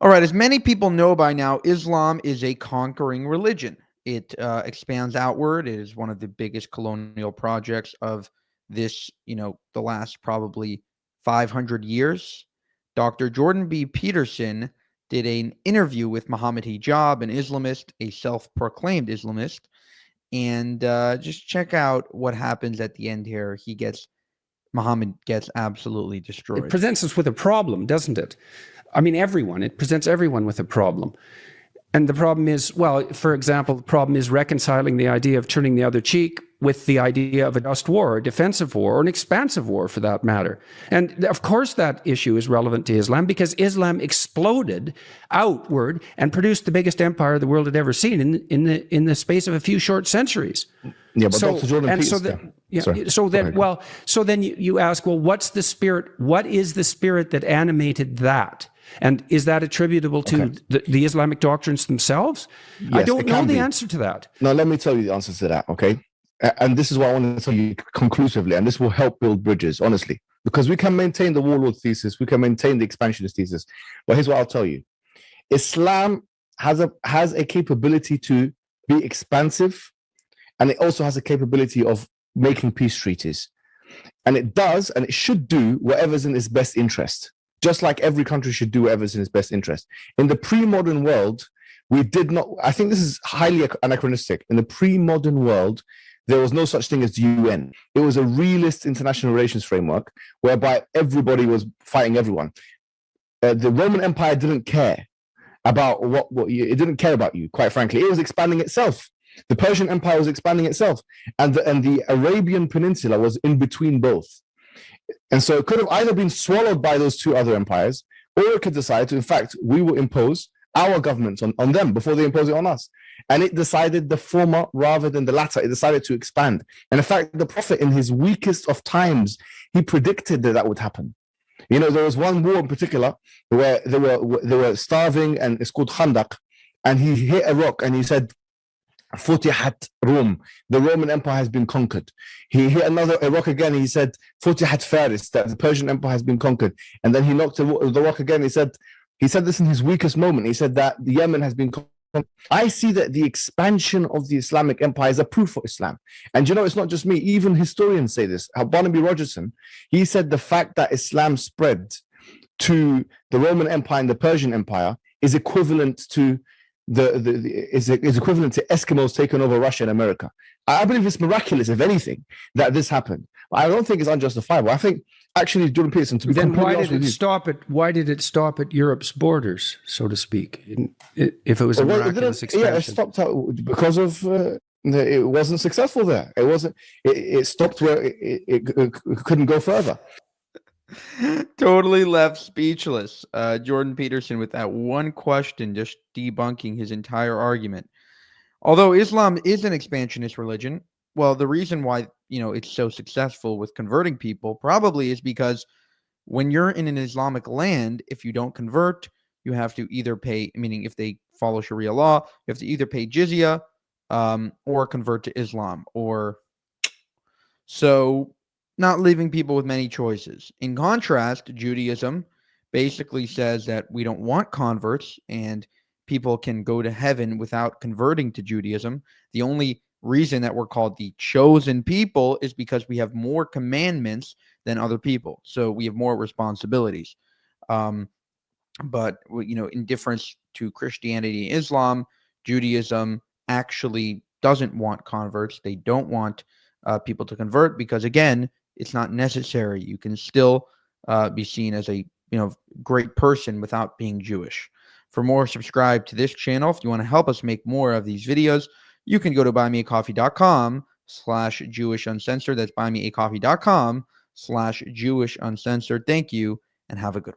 All right, as many people know by now, Islam is a conquering religion. It expands outward. It is one of the biggest colonial projects of this, the last probably 500 years. Dr. Jordan B. Peterson did an interview with Mohamed Hijab, an Islamist, a self-proclaimed Islamist, and just check out what happens at the end here. Mohammed gets absolutely destroyed. It presents us with a problem, doesn't it? I mean, it presents everyone with a problem. And the problem is, well, for example, the problem is reconciling the idea of turning the other cheek with the idea of a just war, a defensive war, or an expansive war for that matter. And of course that issue is relevant to Islam because Islam exploded outward and produced the biggest empire the world had ever seen in the space of a few short centuries. Yeah, but Dr. Jordan Peterson. So then you ask, well, what's the spirit? What is the spirit that animated that? And is that attributable to the Islamic doctrines themselves? Yes, I don't know the answer to that. No, let me tell you the answer to that, okay? And this is what I want to tell you conclusively, and this will help build bridges, honestly, because we can maintain the warlord thesis, we can maintain the expansionist thesis, but here's what I'll tell you. Islam has a capability to be expansive, and it also has a capability of making peace treaties. And it does, and it should do whatever's in its best interest. Just like every country should do whatever's in its best interest. In the pre-modern world, we did not, I think this is highly anachronistic. In the pre-modern world, there was no such thing as the UN. It was a realist international relations framework whereby everybody was fighting everyone. The Roman Empire didn't care about it didn't care about you, quite frankly. It was expanding itself. The Persian Empire was expanding itself. And the Arabian Peninsula was in between both. And so it could have either been swallowed by those two other empires, or it could decide to, in fact, we will impose our government on them before they impose it on us. And it decided the former rather than the latter. It decided to expand. And in fact, the Prophet, in his weakest of times, he predicted that would happen. There was one war in particular where they were starving, and it's called Khandaq. And he hit a rock and he said, Futihat Rum, the Roman Empire has been conquered. He hit a rock again. He said, Futihat Faris, that the Persian Empire has been conquered. And then he knocked the rock again. He said this in his weakest moment. He said that the Yemen has been conquered. I see that the expansion of the Islamic Empire is a proof for Islam. And it's not just me. Even historians say this. Barnaby Rogerson, he said the fact that Islam spread to the Roman Empire and the Persian Empire is equivalent to is equivalent to Eskimos taking over Russia and America. I believe it's miraculous, if anything, that this happened. I don't think it's unjustifiable. I think actually Jordan Peterson, to be then completely why did it stop at Europe's borders, so to speak? If it was a miraculous expansion, it stopped out because of it wasn't successful there. It wasn't. It stopped where it couldn't go further. Totally left speechless. Jordan Peterson with that one question, just debunking his entire argument. Although Islam is an expansionist religion, well, the reason why it's so successful with converting people probably is because when you're in an Islamic land, if you don't convert, you have to either pay, meaning if they follow Sharia law, you have to either pay jizya or convert to Islam. So not leaving people with many choices. In contrast, Judaism basically says that we don't want converts and people can go to heaven without converting to Judaism. The only reason that we're called the chosen people is because we have more commandments than other people. So we have more responsibilities. But, in difference to Christianity and Islam, Judaism actually doesn't want converts. They don't want people to convert because, again, it's not necessary. You can still be seen as a great person without being Jewish. For more, subscribe to this channel. If you want to help us make more of these videos, you can go to buymeacoffee.com/JewishUncensored. That's buymeacoffee.com/JewishUncensored. Thank you, and have a good one.